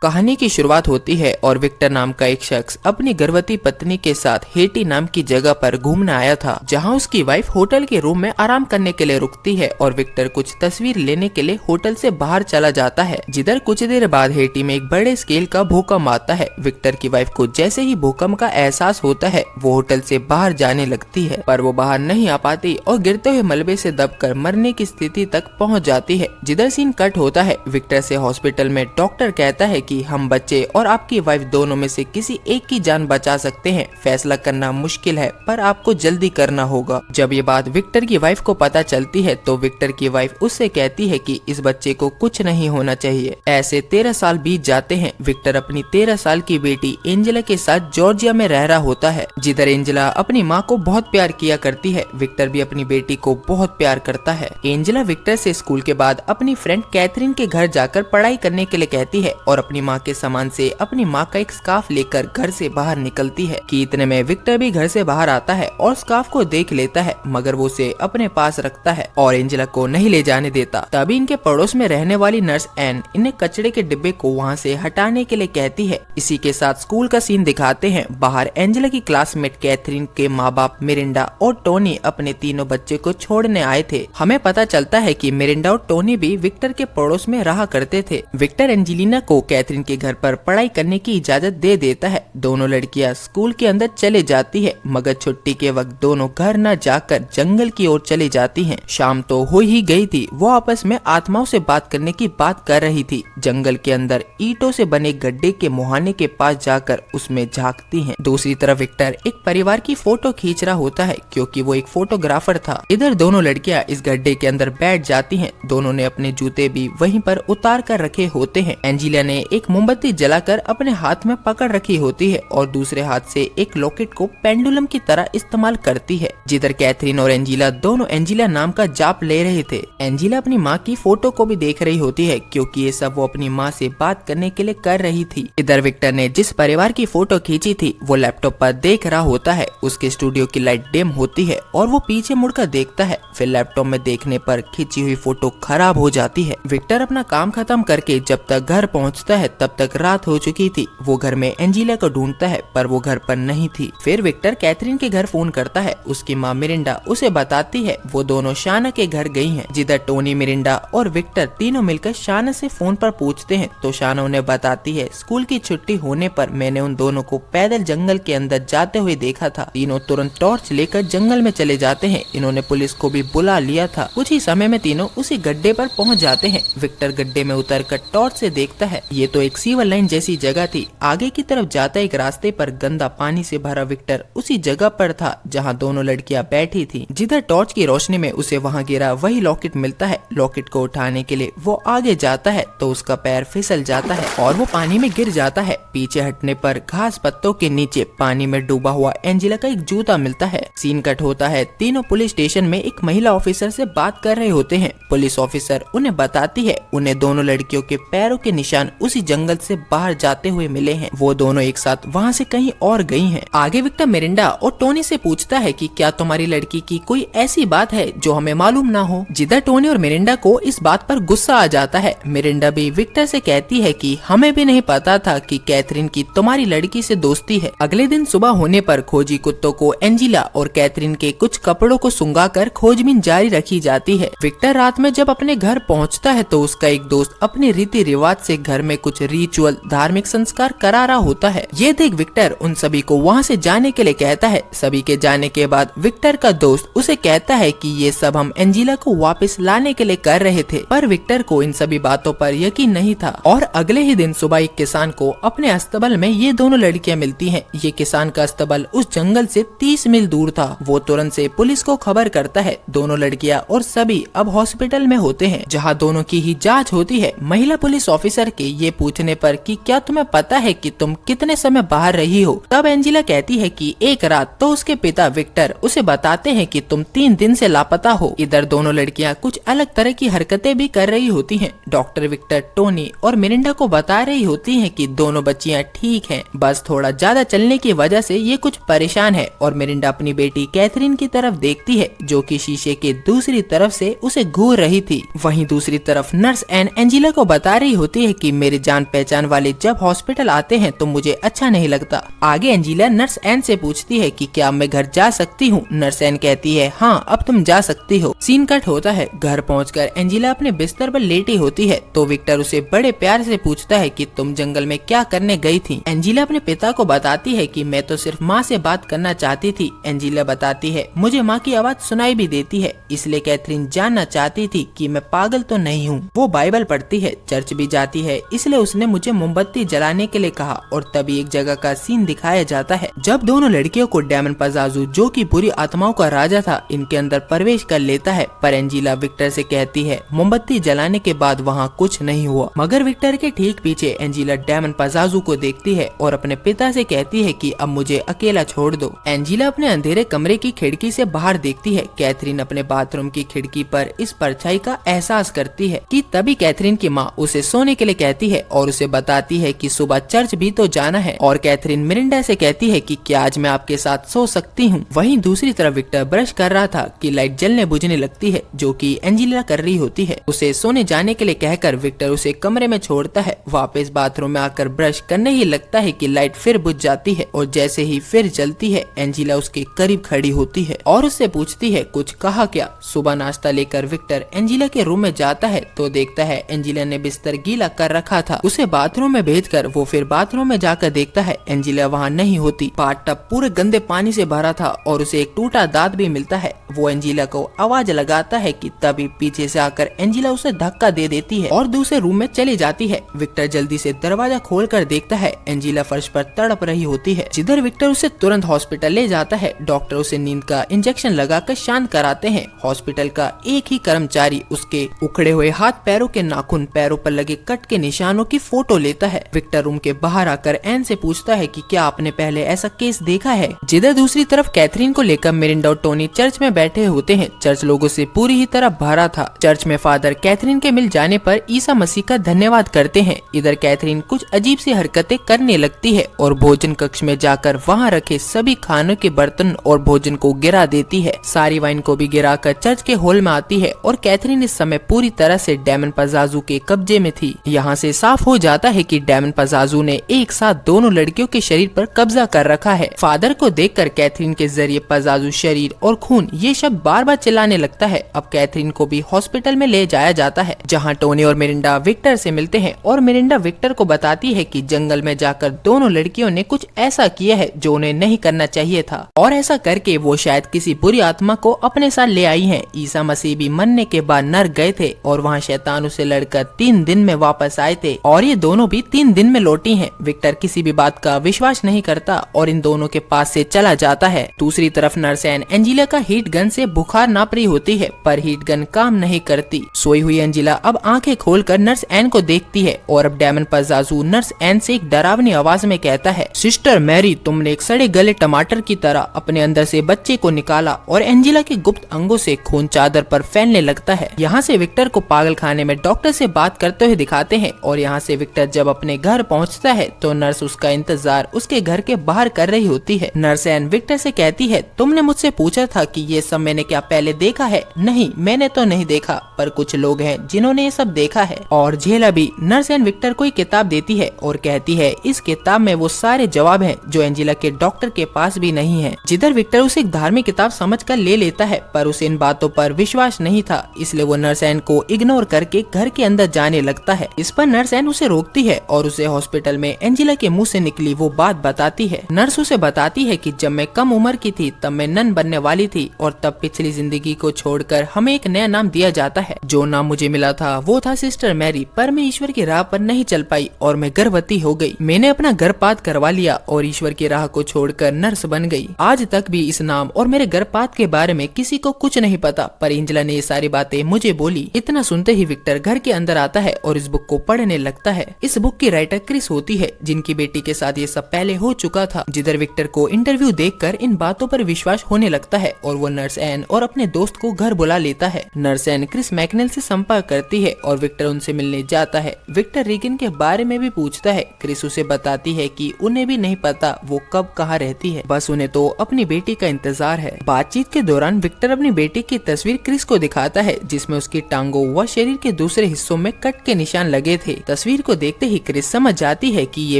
कहानी की शुरुआत होती है और विक्टर नाम का एक शख्स अपनी गर्भवती पत्नी के साथ हेटी नाम की जगह पर घूमने आया था, जहां उसकी वाइफ होटल के रूम में आराम करने के लिए रुकती है और विक्टर कुछ तस्वीर लेने के लिए होटल से बाहर चला जाता है। जिधर कुछ देर बाद हेटी में एक बड़े स्केल का भूकंप आता है। विक्टर की वाइफ को जैसे ही भूकंप का एहसास होता है वो होटल से बाहर जाने लगती है, पर वो बाहर नहीं आ पाती और गिरते हुए मलबे से दबकर मरने की स्थिति तक पहुंच जाती है। जिधर सीन कट होता है, विक्टर से हॉस्पिटल में डॉक्टर कहता है कि हम बच्चे और आपकी वाइफ दोनों में से किसी एक की जान बचा सकते हैं। फैसला करना मुश्किल है पर आपको जल्दी करना होगा। जब ये बात विक्टर की वाइफ को पता चलती है तो विक्टर की वाइफ उससे कहती है कि इस बच्चे को कुछ नहीं होना चाहिए। ऐसे 13 साल बीत जाते हैं। विक्टर अपनी 13 साल की बेटी एंजेला के साथ जॉर्जिया में रह रहा होता है, जिधर एंजेला अपनी माँ को बहुत प्यार किया करती है। विक्टर भी अपनी बेटी को बहुत प्यार करता है। एंजेला विक्टर से स्कूल के बाद अपनी फ्रेंड कैथरीन के घर जाकर पढ़ाई करने के लिए कहती है और अपनी माँ के सामान से अपनी माँ का एक स्कार्फ लेकर घर से बाहर निकलती है कि इतने में विक्टर भी घर से बाहर आता है और स्कार्फ को देख लेता है, मगर वो उसे अपने पास रखता है और एंजेला को नहीं ले जाने देता। तभी इनके पड़ोस में रहने वाली नर्स एन इन्हें कचड़े के डिब्बे को वहाँ से हटाने के लिए कहती है। इसी के साथ स्कूल का सीन दिखाते हैं। बाहर एंजेला की क्लासमेट कैथरीन के माँ बाप मिरिंडा और टोनी अपने तीनों बच्चे को छोड़ने आए थे। हमें पता चलता है कि मिरिंडा और टोनी भी विक्टर के पड़ोस में रहा करते थे। विक्टर एंजेलिना को कैथरीन के घर पर पढ़ाई करने की इजाजत दे देता है। दोनों लड़कियां स्कूल के अंदर चले जाती है, मगर छुट्टी के वक्त दोनों घर न जाकर जंगल की ओर चली जाती हैं। शाम तो हो ही गई थी। वो आपस में आत्माओं से बात करने की बात कर रही थी। जंगल के अंदर ईंटों से बने गड्ढे के मुहाने के पास जाकर उसमें झांकती हैं। दूसरी तरफ विक्टर एक परिवार की फोटो खींच रहा होता है, क्योंकि वो एक फोटोग्राफर था। इधर दोनों लड़कियां इस गड्ढे के अंदर बैठ जाती हैं। दोनों ने अपने जूते भी वहीं पर उतार कर रखे होते हैं। एंजेला ने एक मोमबत्ती जलाकर अपने हाथ में पकड़ रखी होती है और दूसरे हाथ से एक लॉकेट को पेंडुलम की तरह इस्तेमाल करती है। जिधर कैथरीन और एंजेला दोनों एंजेला नाम का जाप ले रहे थे। एंजेला अपनी माँ की फोटो को भी देख रही होती है, क्योंकि ये सब वो अपनी माँ से बात करने के लिए कर रही थी। इधर विक्टर ने जिस परिवार की फोटो खींची थी वो लैपटॉप पर देख रहा होता है। उसके स्टूडियो की लाइट डिम होती है और वो पीछे मुड़कर देखता है। फिर लैपटॉप में देखने पर खींची हुई फोटो खराब हो जाती है। विक्टर अपना काम खत्म करके जब तक घर पहुँचता है तब तक रात हो चुकी थी। वो घर में एंजेला को ढूंढता है पर वो घर पर नहीं थी। फिर विक्टर कैथरीन के घर फोन करता है। उसकी माँ मिरिंडा उसे बताती है वो दोनों शाना के घर गई हैं। जिधर टोनी, मिरिंडा और विक्टर तीनों मिलकर शाना से फोन पर पूछते हैं तो शाना उन्हें बताती है स्कूल की छुट्टी होने पर मैंने उन दोनों को पैदल जंगल के अंदर जाते हुए देखा था। तीनों तुरंत टॉर्च लेकर जंगल में चले जाते हैं। इन्होंने पुलिस को भी बुला लिया था। कुछ ही समय में तीनों उसी गड्ढे पर पहुँच जाते हैं। विक्टर गड्ढे में उतरकर टॉर्च से देखता है। ये तो एक सीवर लाइन जैसी जगह थी। आगे की तरफ जाता एक रास्ते पर गंदा पानी से भरा विक्टर उसी जगह पर था जहां दोनों लड़कियां बैठी थी। जिधर टॉर्च की रोशनी में उसे वहां गिरा वही लॉकेट मिलता है। लॉकेट को उठाने के लिए वो आगे जाता है तो उसका पैर फिसल जाता है और वो पानी में गिर जाता है। पीछे हटने पर घास पत्तों के नीचे पानी में डूबा हुआ एंजेला का एक जूता मिलता है। सीन कट होता है। तीनों पुलिस स्टेशन में एक महिला ऑफिसर से बात कर रहे होते हैं। पुलिस ऑफिसर उन्हें बताती है उन्हें दोनों लड़कियों के पैरों के निशान उसी जंगल से बाहर जाते हुए मिले हैं। वो दोनों एक साथ वहाँ से कहीं और गई हैं। आगे विक्टर मिरिंडा और टोनी से पूछता है कि क्या तुम्हारी लड़की की कोई ऐसी बात है जो हमें मालूम ना हो। जिधर टोनी और मिरिंडा को इस बात पर गुस्सा आ जाता है। मिरिंडा भी विक्टर से कहती है कि हमें भी नहीं पता था कि कैथरीन की तुम्हारी लड़की से दोस्ती है। अगले दिन सुबह होने पर खोजी कुत्तों को एंजेला और कैथरीन के कुछ कपड़ों को सुंघाकर खोजबीन जारी रखी जाती है। विक्टर रात में जब अपने घर पहुँचता है तो उसका एक दोस्त अपने रीति रिवाज से घर में कुछ रिचुअल धार्मिक संस्कार करा रहा होता है। ये देख विक्टर उन सभी को वहाँ से जाने के लिए कहता है। सभी के जाने के बाद विक्टर का दोस्त उसे कहता है कि ये सब हम एंजेला को वापस लाने के लिए कर रहे थे, पर विक्टर को इन सभी बातों पर यकीन नहीं था। और अगले ही दिन सुबह एक किसान को अपने अस्तबल में ये दोनों लड़कियां मिलती हैं। ये किसान का अस्तबल उस जंगल से 30 मील दूर था। वो तुरंत से पुलिस को खबर करता है। दोनों लड़कियां और सभी अब हॉस्पिटल में होते हैं, जहाँ दोनों की ही जाँच होती है। महिला पुलिस ऑफिसर के ये पूछने पर कि क्या तुम्हें पता है कि तुम कितने समय बाहर रही हो, तब एंजेला कहती है कि एक रात। तो उसके पिता विक्टर उसे बताते हैं कि तुम 3 दिन से लापता हो। इधर दोनों लड़कियां कुछ अलग तरह की हरकतें भी कर रही होती हैं। डॉक्टर विक्टर टोनी और मिरिंडा को बता रही होती हैं कि दोनों बच्चियां ठीक हैं, बस थोड़ा ज्यादा चलने की वजह से ये कुछ परेशान है। और मिरिंडा अपनी बेटी कैथरीन की तरफ देखती है जो कि शीशे के दूसरी तरफ से उसे घूर रही थी। वहीं दूसरी तरफ नर्स एन एंजेला को बता रही होती है कि मेरे जान पहचान वाले जब हॉस्पिटल आते हैं तो मुझे अच्छा नहीं लगता। आगे एंजेला नर्स एन से पूछती है कि क्या मैं घर जा सकती हूँ। नर्स एन कहती है हाँ अब तुम जा सकती हो। सीन कट होता है। घर पहुंचकर एंजेला अपने बिस्तर पर लेटी होती है तो विक्टर उसे बड़े प्यार से पूछता है कि तुम जंगल में क्या करने गई थी। एंजेला अपने पिता को बताती है कि मैं तो सिर्फ माँ से बात करना चाहती थी। एंजेला बताती है मुझे माँ की आवाज सुनाई भी देती है, इसलिए कैथरीन जानना चाहती थी कि मैं पागल तो नहीं हूँ। वो बाइबल पढ़ती है, चर्च भी जाती है, इसलिए उसने मुझे मोमबत्ती जलाने के लिए कहा। और तभी एक जगह का सीन दिखाया जाता है जब दोनों लड़कियों को डेमन पजाजू, जो कि बुरी आत्माओं का राजा था, इनके अंदर प्रवेश कर लेता है। पर एंजेला विक्टर से कहती है मोमबत्ती जलाने के बाद वहाँ कुछ नहीं हुआ। मगर विक्टर के ठीक पीछे एंजेला डेमन पजाजू को देखती है और अपने पिता से कहती है कि अब मुझे अकेला छोड़ दो। एंजेला अपने अंधेरे कमरे की खिड़की से बाहर देखती है। कैथरीन अपने बाथरूम की खिड़की पर इस परछाई का एहसास करती है कि तभी कैथरीन की माँ उसे सोने के लिए कहती है और उसे बताती है कि सुबह चर्च भी तो जाना है। और कैथरीन मिरिंडा से कहती है कि क्या आज मैं आपके साथ सो सकती हूँ। वहीं दूसरी तरफ विक्टर ब्रश कर रहा था कि लाइट जलने बुझने लगती है, जो कि एंजेला कर रही होती है। उसे सोने जाने के लिए कहकर विक्टर उसे कमरे में छोड़ता है। वापस बाथरूम में आकर ब्रश करने ही लगता है कि लाइट फिर बुझ जाती है और जैसे ही फिर जलती है एंजेला उसके करीब खड़ी होती है और उससे पूछती है कुछ कहा क्या। सुबह नाश्ता लेकर विक्टर एंजेला के रूम में जाता है तो देखता है एंजेला ने बिस्तर गीला कर रखा था। उसे बाथरूम में भेजकर वो फिर बाथरूम में जाकर देखता है एंजेला वहाँ नहीं होती। बाथटब पूरे गंदे पानी से भरा था और उसे एक टूटा दांत भी मिलता है। वो एंजेला को आवाज लगाता है कि तभी पीछे से आकर एंजेला उसे धक्का दे देती है और दूसरे रूम में चली जाती है। विक्टर जल्दी से दरवाजा खोलकर देखता है एंजेला फर्श पर तड़प रही होती है, जिधर विक्टर उसे तुरंत हॉस्पिटल ले जाता है। डॉक्टर उसे नींद का इंजेक्शन लगाकर शांत कराते हैं। हॉस्पिटल का एक ही कर्मचारी उसके उखड़े हुए हाथ पैरों के नाखून, पैरों पर लगे कट के निशानों की फोटो लेता है। विक्टर रूम के बाहर आकर एन से पूछता है कि क्या आपने पहले ऐसा केस देखा है। जिधर दूसरी तरफ कैथरीन को लेकर मिरिंडा और टोनी चर्च में बैठे होते हैं। चर्च लोगों से पूरी ही तरह भरा था। चर्च में फादर कैथरीन के मिल जाने पर ईसा मसीह का धन्यवाद करते हैं। इधर कैथरीन कुछ अजीब सी हरकतें करने लगती है और भोजन कक्ष में जाकर वहाँ रखे सभी खानों के बर्तन और भोजन को गिरा देती है। सारी वाइन को भी गिराकर चर्च के हॉल में आती है और कैथरीन इस समय पूरी तरह से डेमन पजाजू के कब्जे में थी। यहाँ से साफ हो जाता है कि डेमन पजाजू ने एक साथ दोनों लड़कियों के शरीर पर कब्जा कर रखा है। फादर को देखकर कैथरीन के जरिए पजाजू शरीर और खून ये शब्द बार बार चिल्लाने लगता है। अब कैथरीन को भी हॉस्पिटल में ले जाया जाता है, जहाँ टोनी और मिरिंडा विक्टर से मिलते हैं और मिरिंडा विक्टर को बताती है कि जंगल में जाकर दोनों लड़कियों ने कुछ ऐसा किया है जो उन्हें नहीं करना चाहिए था और ऐसा करके वो शायद किसी बुरी आत्मा को अपने साथ ले आई हैं। ईसा मसीह भी मरने के बाद नर्क गए थे और वहाँ शैतान से लड़कर 3 दिन में वापस आए थे और ये दोनों भी 3 दिन में लौटी हैं। विक्टर किसी भी बात का विश्वास नहीं करता और इन दोनों के पास से चला जाता है। दूसरी तरफ नर्स एन एंजेला का हीट गन से बुखार नाप रही होती है, पर हीट गन काम नहीं करती। सोई हुई एंजेला अब आंखें खोलकर नर्स एन को देखती है और अब डेमन पजाजू नर्स एन से एक डरावनी आवाज में कहता है, सिस्टर मैरी, तुमने एक सड़े गले टमाटर की तरह अपने अंदर से बच्चे को निकाला। और एंजेला के गुप्त अंगों से खून चादर पर फैलने लगता है। यहाँ से विक्टर को पागल खाने में डॉक्टर से बात करते हुए दिखाते हैं और यहाँ से विक्टर जब अपने घर पहुँचता है तो नर्स उसका इंतजार उसके घर के बाहर कर रही होती है। नर्स एन विक्टर से कहती है, तुमने मुझसे पूछा था कि ये सब मैंने क्या पहले देखा है? नहीं, मैंने तो नहीं देखा, पर कुछ लोग हैं जिन्होंने ये सब देखा है। और झेला भी नर्स एन विक्टर को एक किताब देती है और कहती है इस किताब में वो सारे जवाब हैं जो एंजेला के डॉक्टर के पास भी नहीं है। जिधर विक्टर उसे एक धार्मिक किताब समझकर ले लेता है, पर उसे इन बातों पर विश्वास नहीं था, इसलिए वो नर्स एन को इग्नोर करके घर के अंदर जाने लगता है। इस पर नर्स एन उसे रोकती है और उसे हॉस्पिटल में एंजेला के मुंह से निकली वो बात बताती है। नर्स उसे बताती है कि जब मैं कम उम्र की थी तब मैं नन बनने वाली थी और तब पिछली जिंदगी को छोड़कर हमें एक नया नाम दिया जाता है। जो नाम मुझे मिला था वो था सिस्टर मैरी, पर मैं ईश्वर की राह पर नहीं चल पाई और मैं गर्भवती हो गई। मैंने अपना गर्भपात करवा लिया और ईश्वर की राह को छोड़कर नर्स बन गई। आज तक भी इस नाम और मेरे गर्भपात के बारे में किसी को कुछ नहीं पता, पर एंजेला ने ये सारी बातें मुझे बोली। इतना सुनते ही विक्टर घर के अंदर आता है और इस बुक को पढ़ने लगता है। इस बुक की राइटर क्रिस होती है, जिनकी बेटी के साथ ये सब पहले हो चुका था। जिधर विक्टर को इंटरव्यू देखकर इन बातों पर विश्वास होने लगता है और वो नर्स एन और अपने दोस्त को घर बुला लेता है। नर्स एन क्रिस मैकनेल से संपर्क करती है और विक्टर उनसे मिलने जाता है। विक्टर रीगन के बारे में भी पूछता है। क्रिस उसे बताती है कि उन्हें भी नहीं पता वो कब कहाँ रहती है, बस उन्हें तो अपनी बेटी का इंतजार है। बातचीत के दौरान विक्टर अपनी बेटी की तस्वीर क्रिस को दिखाता है, जिसमें उसकी टांगों व शरीर के दूसरे हिस्सों में कट के निशान लगे थे। तस्वीर को देखते ही क्रिस समझ जाती है कि ये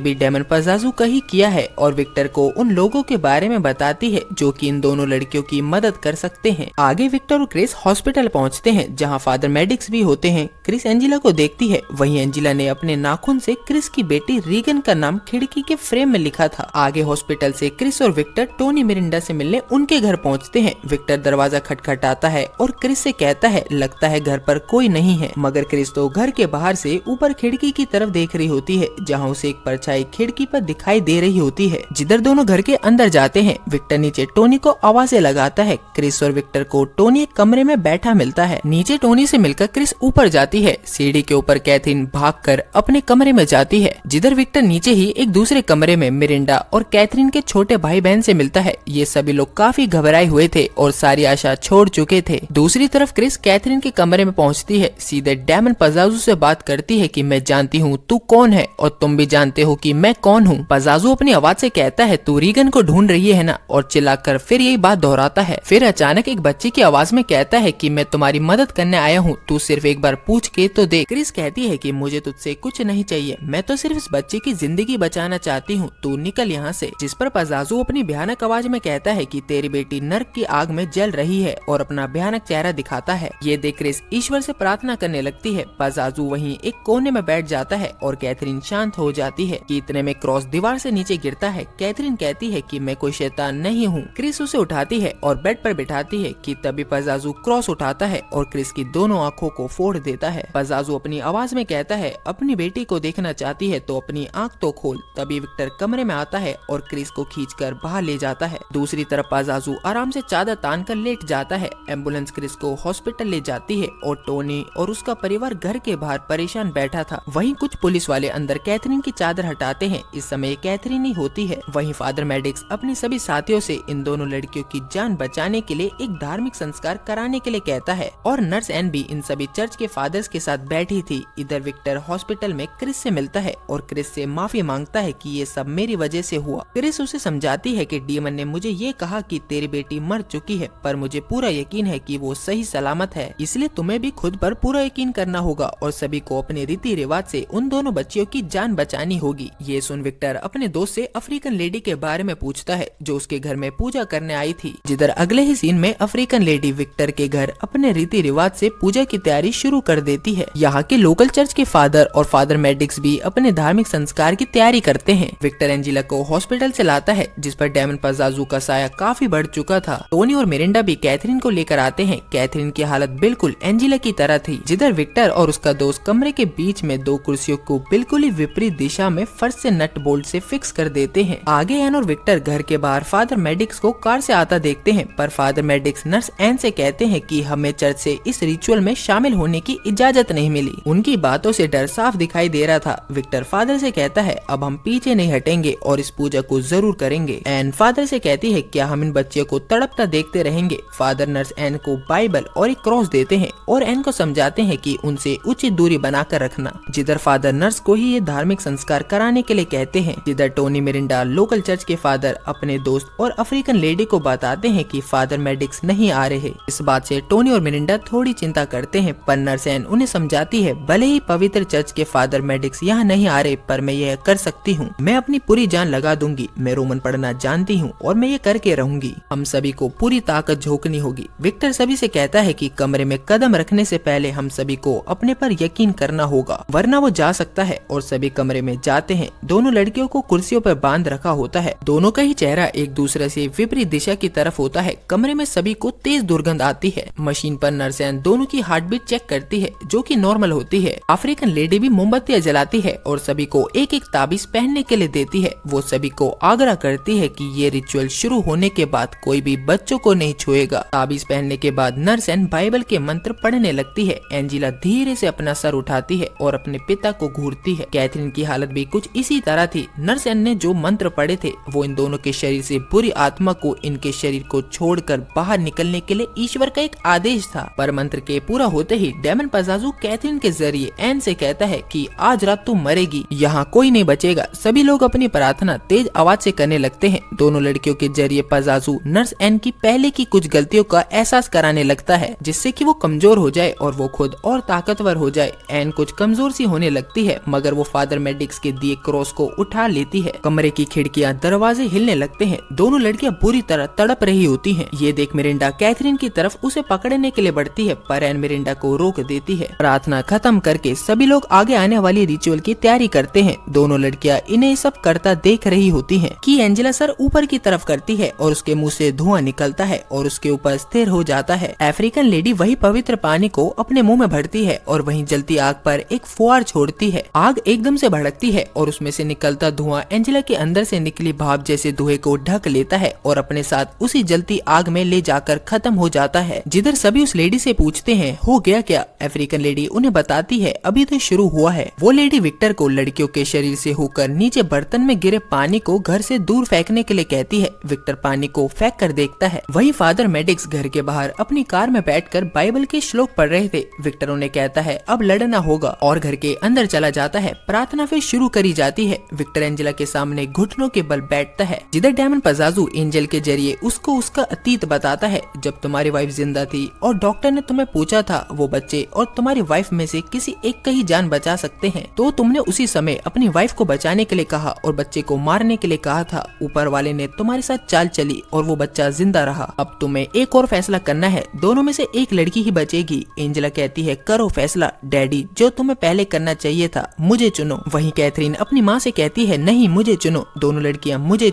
भी डेमन पजाजू का ही किया है और विक्टर को उन लोगों के बारे में बताती है जो कि इन दोनों लड़कियों की मदद कर सकते हैं। आगे विक्टर और क्रिस हॉस्पिटल पहुंचते हैं जहां फादर मेडिक्स भी होते हैं। क्रिस एंजिला को देखती है, वहीं एंजिला ने अपने नाखून से क्रिस की बेटी रीगन का नाम खिड़की के फ्रेम में लिखा था। आगे हॉस्पिटल से क्रिस और विक्टर टोनी मिरिंडा से मिलने उनके घर पहुंचते हैं। विक्टर दरवाजा खटखटाता है और क्रिस से कहता है लगता है घर पर कोई नहीं है, मगर क्रिस तो घर के बाहर से ऊपर खिड़की की तरफ देख रही होती है जहां उसे एक परछाई खिड़की पर दिखाई दे रही होती है। जिधर दोनों घर के अंदर जाते हैं, विक्टर नीचे टोनी को आवाजें लगाता है। क्रिस और विक्टर को टोनी एक कमरे में बैठा मिलता है। नीचे टोनी से मिलकर क्रिस ऊपर जाती है। सीढ़ी के ऊपर कैथरीन भागकर अपने कमरे में जाती है, जिधर विक्टर नीचे ही एक दूसरे कमरे में मिरिंडा और कैथरीन के छोटे भाई बहन से मिलता है। ये सभी लोग काफी घबराए हुए थे और सारी आशा छोड़ चुके थे। दूसरी तरफ क्रिस कैथरीन के कमरे में पहुंचती है, सीधे डेमन पजाजू से बात करती है कि मैं जानती हूँ तू कौन है और तुम भी जानते हो कि मैं कौन हूँ। पजाजू अपनी आवाज से कहता है तू रीगन को ढूंढ रही है ना, और चिल्लाकर फिर यही बात दोहराता है। फिर अचानक एक बच्चे की आवाज में कहता है कि मैं तुम्हारी मदद करने आया हूँ, तू सिर्फ एक बार पूछ के तो देख। क्रिस कहती है कि मुझे तुझसे कुछ नहीं चाहिए, मैं तो सिर्फ इस बच्चे की जिंदगी बचाना चाहती हूँ, तू निकल यहाँ से। जिस पर पजाजू अपनी भयानक आवाज में कहता है कि तेरी बेटी नर्क की आग में जल रही है और अपना भयानक चेहरा दिखाता है। ये देख क्रिस ईश्वर से प्रार्थना करने लगती है। पजाजू वहीं एक कोने में बैठ जाता है और कैथरीन शांत हो जाती है कि इतने में क्रॉस दीवार से नीचे गिरता है। कैथरीन कहती है कि मैं कोई शैतान नहीं हूँ। क्रिस उसे उठाती है और बेड पर बिठाती है कि तभी पजाजू क्रॉस उठाता है और क्रिस की दोनों आंखों को फोड़ देता है। पजाजू अपनी आवाज में कहता है अपनी बेटी को देखना चाहती है तो अपनी आंख तो खोल। तभी विक्टर कमरे में आता है और क्रिस को खींचकर बाहर ले जाता है। दूसरी तरफ पजाजू आराम से चादर तान कर लेट जाता है। एम्बुलेंस क्रिस को हॉस्पिटल ले जाती है और टोनी और उसका परिवार घर के बाहर परेशान बैठा था। वहीं कुछ पुलिस वाले अंदर कैथरीन की चादर हटाते हैं। इस समय कैथरीन ही होती है। वहीं फादर मेडिक्स अपने सभी साथियों से इन दोनों लड़कियों की जान बचाने के लिए एक धार्मिक संस्कार कराने के लिए कहता है और नर्स एन भी इन सभी चर्च के फादर्स के साथ बैठी थी। इधर विक्टर हॉस्पिटल में क्रिस से मिलता है और क्रिस से माफी मांगता है कि ये सब मेरी वजह से हुआ। क्रिस उसे समझाती है कि डीमन ने मुझे ये कहा कि तेरी बेटी मर चुकी है, पर मुझे पूरा यकीन है कि वो सही सलामत है, इसलिए तुम्हें भी खुद पर पूरा यकीन करना होगा और सभी को अपने रीति रिवाज से उन दोनों बच्चियों की जान बचानी होगी। ये सुन विक्टर अपने दोस्त से अफ्रीकन लेडी के बारे में पूछता है जो उसके घर में पूजा करने आई थी। जिधर अगले ही सीन में अफ्रीकन लेडी विक्टर के घर अपने रीति रिवाज से पूजा की तैयारी शुरू कर देती है। यहाँ के लोकल चर्च के फादर और फादर मेडिक्स भी अपने धार्मिक संस्कार की तैयारी करते हैं। विक्टर एंजिला को हॉस्पिटल से लाता है जिस पर डेमन पजाजू का साया काफी बढ़ चुका था। टोनी और मिरिंडा भी कैथरीन को लेकर आते हैं। कैथरीन की हालत बिल्कुल एंजिला की तरह थी। जिधर विक्टर और उसका दोस्त कमरे के बीच में दो कुर्सियों को बिल्कुल ही विपरीत दिशा में फर्श से नट बोल्ट से फिक्स कर देते हैं। आगे एन और विक्टर घर के बाहर फादर मेडिक्स को कार से आता देखते हैं, पर फादर मेडिक्स नर्स एन से कहते हैं कि हमें चर्च से इस रिचुअल में शामिल होने की इजाजत नहीं मिली। उनकी बातों से डर साफ दिखाई दे रहा था। विक्टर फादर से कहता है अब हम पीछे नहीं हटेंगे और इस पूजा को जरूर करेंगे। एन फादर से कहती है क्या हम इन बच्चों को तड़पता देखते रहेंगे। फादर नर्स एन को बाइबल और एक क्रॉस देते हैं और एन को समझाते हैं कि उनसे उचित दूरी बनाकर रखना। जिधर फादर नर्स को ही ये धार्मिक संस्कार कराने के लिए कहते हैं। जिधर टोनी मिरिंडा लोकल चर्च के फादर अपने दोस्त और अफ्रीकन लेडी को बताते हैं कि फादर मेडिक्स नहीं आ रहे। इस बात से टोनी और मिरिंडा थोड़ी चिंता करते हैं, पर नर्स एन उन्हें समझाती है भले ही पवित्र चर्च के फादर मेडिक्स यहाँ नहीं आ रहे, पर मैं यह कर सकती हूँ। मैं अपनी पूरी जान लगा दूंगी। मैं रोमन पढ़ना जानती हूँ और मैं ये करके रहूंगी। हम सभी को पूरी ताकत झोंकनी होगी। विक्टर सभी से कहता है कि कमरे में कदम रखने से पहले हम सभी को अपने पर यकीन करना होगा, वरना वो जा सकता है। और सभी कमरे में जाते हैं। दोनों लड़कियों को कुर्सियों पर बांध रखा होता है। दोनों का ही चेहरा एक दूसरे से विपरीत दिशा की तरफ होता है। कमरे में सभी को तेज दुर्गंध आती है। मशीन पर नर्स एन दोनों की हार्ट बीट चेक करती है जो कि नॉर्मल होती है। अफ्रीकन लेडी भी मोमबत्तियां जलाती है और सभी को एक एक ताबीज पहनने के लिए देती है। वो सभी को आग्रह करती है कि ये रिचुअल शुरू होने के बाद कोई भी बच्चों को नहीं छुएगा। ताबीज पहनने के बाद नर्स एन बाइबल के मंत्र पढ़ने लगती है। एंजिला धीरे से अपना सर उठाती है और अपने पिता को घूरती है। कैथरीन की हालत भी कुछ इसी तरह थी। नर्स एन ने जो मंत्र पढ़े थे वो इन दोनों के शरीर से बुरी आत्मा को इनके शरीर को छोड़कर बाहर निकलने के लिए ईश्वर का एक आदेश था। पर मंत्र के पूरा होते ही डेमन पजाजू कैथरीन के जरिए एन से कहता है कि आज रात तू मरेगी, यहाँ कोई नहीं बचेगा। सभी लोग अपनी प्रार्थना तेज आवाज से करने लगते हैं। दोनों लड़कियों के जरिए पजाजू नर्स एन की पहले की कुछ गलतियों का एहसास कराने लगता है जिससे कि वो कमजोर हो जाए और वो खुद और ताकतवर हो जाए। एन कुछ कमजोर सी होने लगती है, मगर वो फादर मेडिक्स के दिए क्रॉस को उठा लेती है। कमरे की खिड़कियां दरवाजे हिलने लगते हैं। दोनों लड़कियां बुरी तरह तड़प रही होती हैं। ये देख मिरिंडा कैथरीन की तरफ उसे पकड़ने के लिए बढ़ती है, पर एन मिरिंडा को रोक देती है। प्रार्थना खत्म करके सभी लोग आगे आने वाली रिचुअल की तैयारी करते हैं। दोनों लड़कियां इन्हें सब करता देख रही होती हैं कि एंजेला सर ऊपर की तरफ करती है और उसके मुंह से धुआं निकलता है और उसके ऊपर स्थिर हो जाता है। अफ्रीकन लेडी वही पवित्र पानी को अपने मुंह में भरती है और वहीं जलती आग पर एक फुहार छोड़ती है। आग एकदम से भड़कती है और उसमें से निकलता धुआं एंजेला के अंदर से निकली भाप जैसे धुएं को ढक लेता है और अपने साथ उसी जलती आग में ले जाकर खत्म हो जाता है। जिधर सभी उस लेडी से पूछते हैं हो गया क्या। अफ्रीकन लेडी उन्हें बताती है अभी तो शुरू हुआ है। वो लेडी विक्टर को लड़कियों के शरीर से होकर नीचे बर्तन में गिरे पानी को घर से दूर फेंकने के लिए कहती है। विक्टर पानी को फेंक कर देखता है। वही फादर मेडिक्स घर के बाहर अपनी कार में बैठकर बाइबल के श्लोक पढ़ रहे थे। विक्टर उन्हें कहता है अब लड़ना होगा और घर के अंदर चला जाता है। प्रार्थना फिर शुरू करी जाती है। विक्टर एंजेला के सामने घुटनों के बल बैठता है। जिधर डेमन पजाजू एंजल के जरिए उसको उसका अतीत बताता है, जब तुम्हारी वाइफ जिंदा थी और डॉक्टर ने तुम्हें पूछा था वो बच्चे और तुम्हारी वाइफ में से किसी एक का ही जान बचा सकते हैं, तो तुमने उसी समय अपनी वाइफ को बचाने के लिए कहा और बच्चे को मारने के लिए कहा था। ऊपर वाले ने तुम्हारे साथ चाल चली और वो बच्चा जिंदा रहा। अब तुम्हें एक और फैसला करना है, दोनों में से एक लड़की ही बचेगी। एंजेला कहती है करो फैसला डैडी, जो तुम्हें पहले करना चाहिए था, मुझे चुनो। वहीं कैथरीन अपनी माँ से कहती है नहीं मुझे चुनो। दोनों लड़कियां मुझे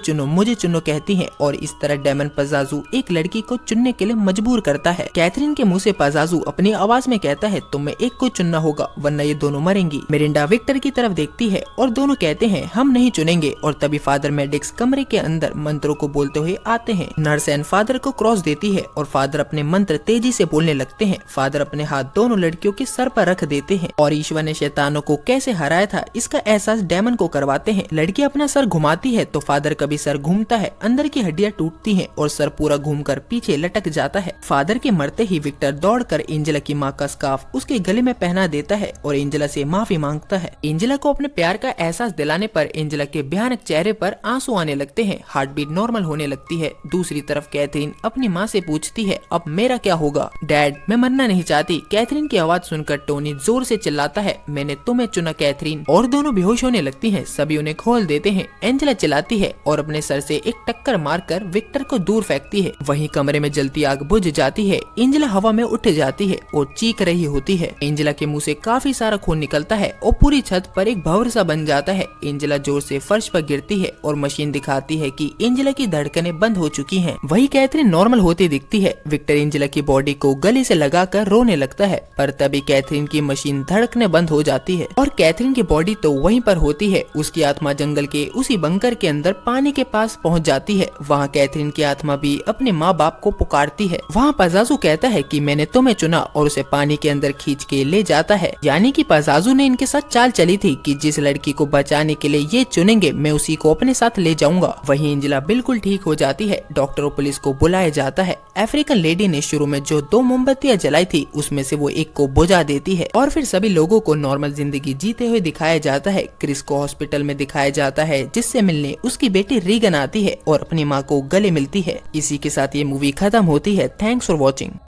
चुनो कहती हैं और इस तरह डेमन पजाजू एक लड़की को चुनने के लिए मजबूर करता है। कैथरीन के मुंह से पजाजू अपनी आवाज में कहता है तुम्हें एक को चुनना होगा वरना ये दोनों मरेंगी। मिरिंडा विक्टर की तरफ देखती है और दोनों कहते हैं हम नहीं चुनेंगे और तभी फादर मेडिक्स कमरे के अंदर मंत्रों को बोलते हुए आते हैं। नर्स एन फादर को क्रॉस देती है और फादर अपने मंत्र तेजी से बोलने लगते हैं। फादर अपने हाथ दोनों लड़कियों के सर पर रख देते हैं और ईश्वर ने शैतानों को कैसे हराया था इसका एहसास डेमन को करवाते हैं। लड़की अपना सर घुमाती है तो फादर का भी सर घूमता है, अंदर की हड्डियां टूटती हैं और सर पूरा घूमकर पीछे लटक जाता है। फादर के मरते ही विक्टर दौड़कर एंजेला की माँ का स्कार्फ उसके गले में पहना देता है और एंजेला से माफी मांगता है। एंजेला को अपने प्यार का एहसास दिलाने पर एंजेला के भयानक चेहरे पर आंसू आने लगते हैं। हार्ट बीट नॉर्मल होने लगती है। दूसरी तरफ कैथरीन अपनी माँ से पूछती है अब मेरा क्या होगा। डैड मैं मरना नहीं चाहती। कैथरीन की आवाज सुनकर टोनी जोर से चिल्लाता है मैंने तुम्हें चुना कैथरीन, और दोनों बेहोश होने लगती हैं। सभी उन्हें खोल देते हैं। एंजेला चिल्लाती है और अपने सर से एक टक्कर मारकर विक्टर को दूर फेंकती है। वहीं कमरे में जलती आग बुझ जाती है। एंजेला हवा में उठ जाती है और चीख रही होती है। एंजेला के मुंह से काफी सारा खून निकलता है और पूरी छत पर एक भंवर सा बन जाता है। एंजेला जोर से फर्श पर गिरती है और मशीन दिखाती है कि एंजेला की धड़कनें बंद हो चुकी हैं। वही कैथरीन नॉर्मल होती दिखती है। विक्टर एंजेला की बॉडी को गले से लगाकर रोने लगता है, पर तभी कैथरीन की मशीन धड़कने बंद हो जाती है और कैथरीन की बॉडी तो वहीं पर होती है। उसकी आत्मा जंगल के उसी बंकर के अंदर पानी के पास पहुंच जाती है। वहाँ कैथरीन की आत्मा भी अपने माँ बाप को पुकारती है। वहाँ पजाजू कहता है कि मैंने तुम्हें चुना और उसे पानी के अंदर खींच के ले जाता है। यानी कि पजाजू ने इनके साथ चाल चली थी कि जिस लड़की को बचाने के लिए ये चुनेंगे मैं उसी को अपने साथ ले जाऊंगा। वहीं एंजेला बिल्कुल ठीक हो जाती है। डॉक्टर और पुलिस को बुलाया जाता है। अफ्रीकन लेडी ने शुरू में जो 2 मोमबत्तियां जलाई थी उसमें से वो एक को बुझा देती है और फिर सभी लोगों को नॉर्मल जिंदगी जीते हुए दिखाया जाता है। क्रिस को हॉस्पिटल में दिखाया जाता है जिससे मिलने उसकी बेटी रीगन आती है और अपनी माँ को गले मिलती है। इसी के साथ ये मूवी खत्म होती है। Thanks for watching.